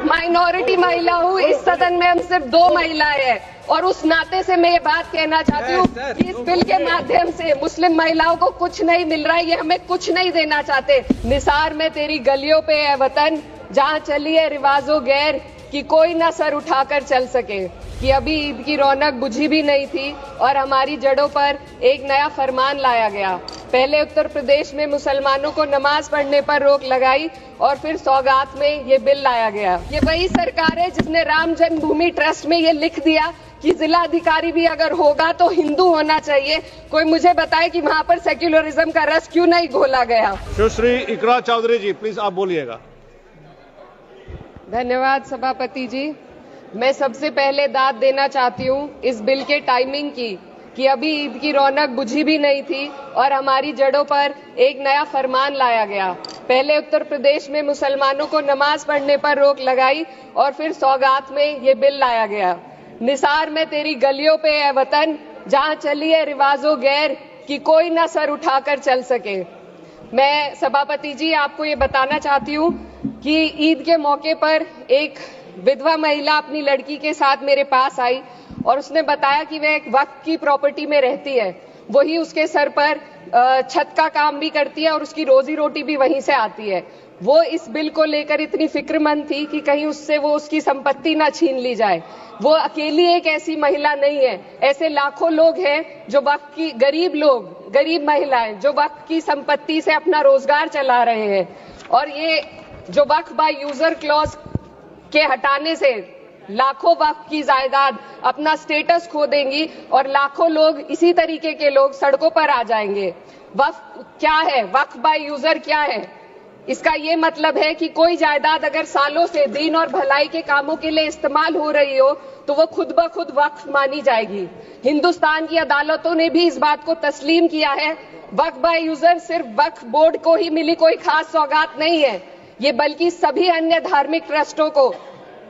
Minority महिला हूँ, इस सदन में हम सिर्फ 2 महिलाएं हैं और उस नाते से मैं ये बात कहना चाहती हूँ कि इस बिल के माध्यम से मुस्लिम महिलाओं को कुछ नहीं मिल रहा है, ये हमें कुछ नहीं देना चाहते। निसार में तेरी गलियों पे है वतन, जहाँ चली है रिवाजो गैर कि कोई ना सर उठाकर चल सके। कि अभी ईद की रौनक बुझी भी नहीं थी और हमारी जड़ों पर एक नया फरमान लाया गया। पहले उत्तर प्रदेश में मुसलमानों को नमाज पढ़ने पर रोक लगाई और फिर सौगात में ये बिल लाया गया। ये वही सरकार है जिसने राम जन्मभूमि ट्रस्ट में ये लिख दिया कि जिला अधिकारी भी अगर होगा तो हिंदू होना चाहिए। कोई मुझे बताए कि वहाँ पर सेक्युलरिज्म का रस क्यों नहीं घोला गया। सुश्री इकरा चौधरी जी, प्लीज आप बोलिएगा। धन्यवाद सभापति जी। मैं सबसे पहले दाद देना चाहती हूँ इस बिल के टाइमिंग की कि अभी ईद की रौनक बुझी भी नहीं थी और हमारी जड़ों पर एक नया फरमान लाया गया। पहले उत्तर प्रदेश में मुसलमानों को नमाज पढ़ने पर रोक लगाई और फिर सौगात में ये बिल लाया गया। निसार में तेरी गलियों पे है वतन, जहाँ चली है रिवाजो गैर कि कोई ना सर उठाकर चल सके। मैं सभापति जी आपको ये बताना चाहती हूँ कि ईद के मौके पर एक विधवा महिला अपनी लड़की के साथ मेरे पास आई और उसने बताया कि वह एक वक्फ की प्रॉपर्टी में रहती है, वही उसके सर पर छत का काम भी करती है और उसकी रोजी रोटी भी वहीं से आती है। वो इस बिल को लेकर इतनी फिक्रमंद थी कि कहीं उससे वो उसकी संपत्ति ना छीन ली जाए। वो अकेली एक ऐसी महिला नहीं है, ऐसे लाखों लोग हैं जो वक्फ की गरीब महिलाएं जो वक्फ की संपत्ति से अपना रोजगार चला रहे हैं। और ये जो वक्फ बाय यूजर क्लॉज के हटाने से लाखों वक्फ की जायदाद अपना स्टेटस खो देंगी और लाखों लोग इसी तरीके के लोग सड़कों पर आ जाएंगे। वक्फ क्या है, वक्फ बाय यूजर क्या है? इसका ये मतलब है कि कोई जायदाद अगर सालों से दीन और भलाई के कामों के लिए इस्तेमाल हो रही हो तो वो खुद ब खुद वक्फ मानी जाएगी। हिंदुस्तान की अदालतों ने भी इस बात को तस्लीम किया है। वक्फ बाय यूजर सिर्फ वक्फ बोर्ड को ही मिली कोई खास सौगात नहीं है, ये बल्कि सभी अन्य धार्मिक ट्रस्टों को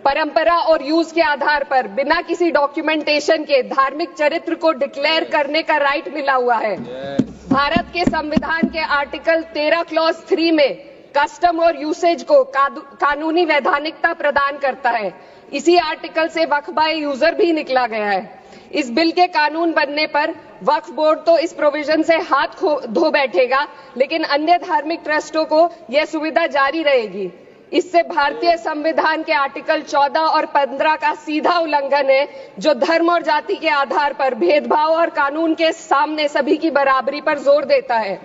परंपरा और यूज के आधार पर बिना किसी डॉक्यूमेंटेशन के धार्मिक चरित्र को डिक्लेयर करने का राइट मिला हुआ है। भारत के संविधान के आर्टिकल 13 क्लॉज 3 में कस्टम और यूसेज को कानूनी वैधानिकता प्रदान करता है। इसी आर्टिकल से वक्फ बाय यूजर भी निकला गया है। इस बिल के कानून बनने पर वक्फ बोर्ड तो इस प्रोविजन से हाथ धो बैठेगा, लेकिन अन्य धार्मिक ट्रस्टों को यह सुविधा जारी रहेगी। इससे भारतीय संविधान के आर्टिकल 14 और 15 का सीधा उल्लंघन है, जो धर्म और जाति के आधार पर भेदभाव और कानून के सामने सभी की बराबरी पर जोर देता है।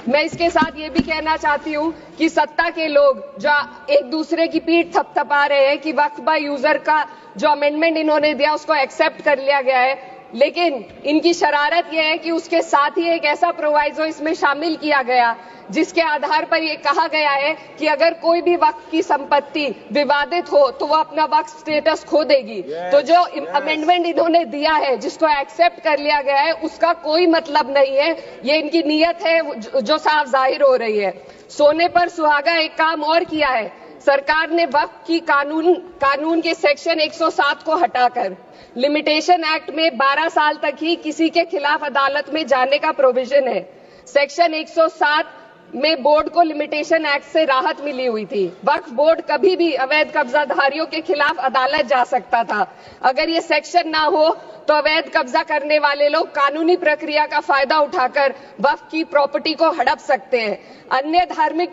मैं इसके साथ ये भी कहना चाहती हूँ कि सत्ता के लोग जो एक दूसरे की पीठ थपथपा रहे हैं कि वक्फ बाय यूजर का जो अमेंडमेंट इन्होंने दिया उसको एक्सेप्ट कर लिया गया है, लेकिन इनकी शरारत यह है कि उसके साथ ही एक ऐसा प्रोवाइजो इसमें शामिल किया गया जिसके आधार पर यह कहा गया है कि अगर कोई भी वक्फ की संपत्ति विवादित हो तो वो अपना वक्फ स्टेटस खो देगी। तो जो अमेंडमेंट इन्होंने दिया है जिसको एक्सेप्ट कर लिया गया है उसका कोई मतलब नहीं है, ये इनकी नीयत है जो साफ जाहिर हो रही है। सोने पर सुहागा एक काम और किया है, सरकार ने वक्फ की कानून के सेक्शन 107 को हटाकर लिमिटेशन एक्ट में 12 साल तक ही किसी के खिलाफ अदालत में जाने का प्रोविजन है। सेक्शन 107 में बोर्ड को लिमिटेशन एक्ट से राहत मिली हुई थी। वक्फ बोर्ड कभी भी अवैध कब्जाधारियों के खिलाफ अदालत जा सकता था। अगर ये सेक्शन ना हो तो अवैध कब्जा करने वाले लोग कानूनी प्रक्रिया का फायदा उठाकर वक्फ की प्रॉपर्टी को हड़प सकते हैं। अन्य धार्मिक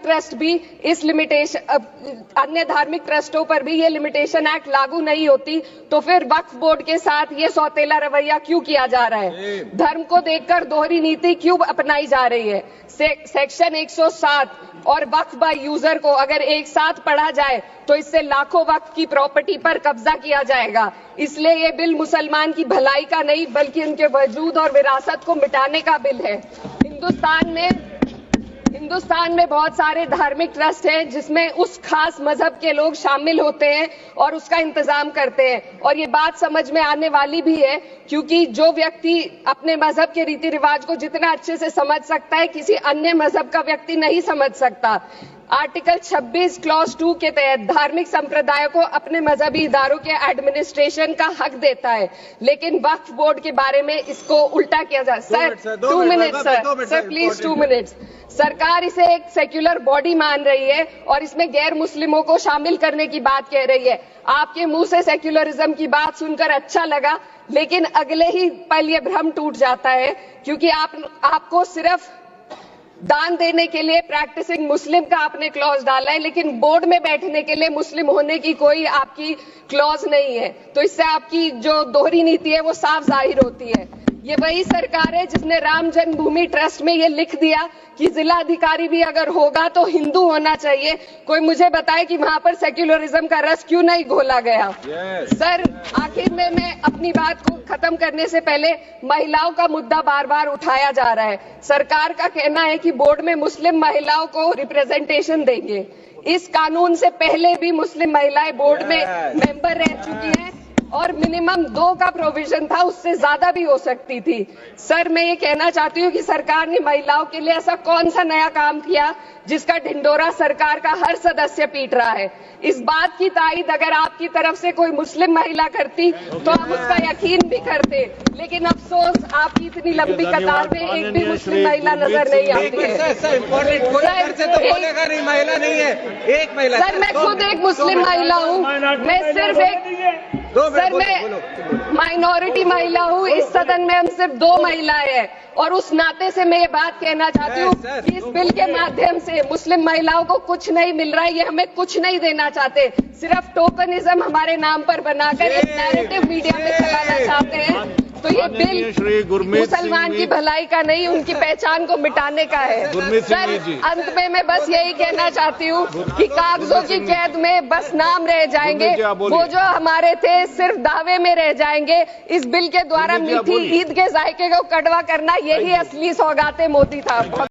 ट्रस्टों पर भी ये लिमिटेशन एक्ट लागू नहीं होती, तो फिर वक्फ बोर्ड के साथ ये सौतेला रवैया क्यों किया जा रहा है? धर्म को देखकर दोहरी नीति क्यों अपनाई जा रही है? सेक्शन 107 और वक्फ बाय यूजर को अगर एक साथ पढ़ा जाए तो इससे लाखों वक्फ की प्रॉपर्टी पर कब्जा किया जाएगा। इसलिए ये बिल मुसलमान की भलाई का नहीं बल्कि उनके वजूद और विरासत को मिटाने का बिल है। हिंदुस्तान में बहुत सारे धार्मिक ट्रस्ट हैं जिसमें उस खास मजहब के लोग शामिल होते हैं और उसका इंतजाम करते हैं, और ये बात समझ में आने वाली भी है क्योंकि जो व्यक्ति अपने मजहब के रीति रिवाज को जितना अच्छे से समझ सकता है किसी अन्य मजहब का व्यक्ति नहीं समझ सकता। आर्टिकल 26 क्लॉज 2 के तहत धार्मिक संप्रदायों को अपने मजहबी इदारों के एडमिनिस्ट्रेशन का हक देता है, लेकिन वक्फ बोर्ड के बारे में इसको उल्टा किया जा। Sir 2 minute sir please 2 minutes. सरकार इसे एक सेक्युलर बॉडी मान रही है और इसमें गैर मुस्लिमों को शामिल करने की बात कह रही है। आपके मुंह से सेक्युलरिज्म की बात सुनकर अच्छा लगा, लेकिन अगले ही पल ये भ्रम टूट जाता है, क्योंकि आपको सिर्फ दान देने के लिए प्रैक्टिसिंग मुस्लिम का आपने क्लॉज डाला है, लेकिन बोर्ड में बैठने के लिए मुस्लिम होने की कोई आपकी क्लॉज नहीं है। तो इससे आपकी जो दोहरी नीति है वो साफ जाहिर होती है। ये वही सरकार है जिसने राम जन्मभूमि ट्रस्ट में ये लिख दिया कि जिला अधिकारी भी अगर होगा तो हिंदू होना चाहिए। कोई मुझे बताए कि वहां पर सेक्युलरिज्म का रस क्यों नहीं घोला गया। सर आखिर में मैं अपनी बात को खत्म करने से पहले महिलाओं का मुद्दा बार बार उठाया जा रहा है। सरकार का कहना है कि बोर्ड में मुस्लिम महिलाओं को रिप्रेजेंटेशन देंगे। इस कानून से पहले भी मुस्लिम महिलाएं बोर्ड में मेंबर रह चुकी हैं और मिनिमम 2 का प्रोविजन था, उससे ज्यादा भी हो सकती थी। सर मैं ये कहना चाहती हूँ कि सरकार ने महिलाओं के लिए ऐसा कौन सा नया काम किया जिसका ढिंडोरा सरकार का हर सदस्य पीट रहा है। इस बात की तायीद अगर आपकी तरफ से कोई मुस्लिम महिला करती तो हम उसका यकीन भी करते, लेकिन अफसोस आपकी इतनी लंबी कतार में एक भी मुस्लिम महिला नजर नहीं आती है। सर मैं खुद एक मुस्लिम महिला हूँ, मैं सिर्फ एक मैं माइनॉरिटी महिला हूँ। इस सदन में हम सिर्फ 2 महिलाएं हैं और उस नाते से मैं ये बात कहना चाहती हूँ कि इस बिल के माध्यम से मुस्लिम महिलाओं को कुछ नहीं मिल रहा है। ये हमें कुछ नहीं देना चाहते, सिर्फ टोकनिज्म हमारे नाम पर बनाकर एक नैरेटिव मीडिया में चलाना चाहते हैं। तो ये बिल मुसलमान की भलाई का नहीं, उनकी पहचान को मिटाने का है। सर अंत में मैं बस यही कहना चाहती हूँ कि कागजों की कैद में बस नाम रह जाएंगे, वो जो हमारे थे सिर्फ दावे में रह जाएंगे। इस बिल के द्वारा मीठी ईद के जायके को कड़वा करना, यही असली सौगाते मोदी था।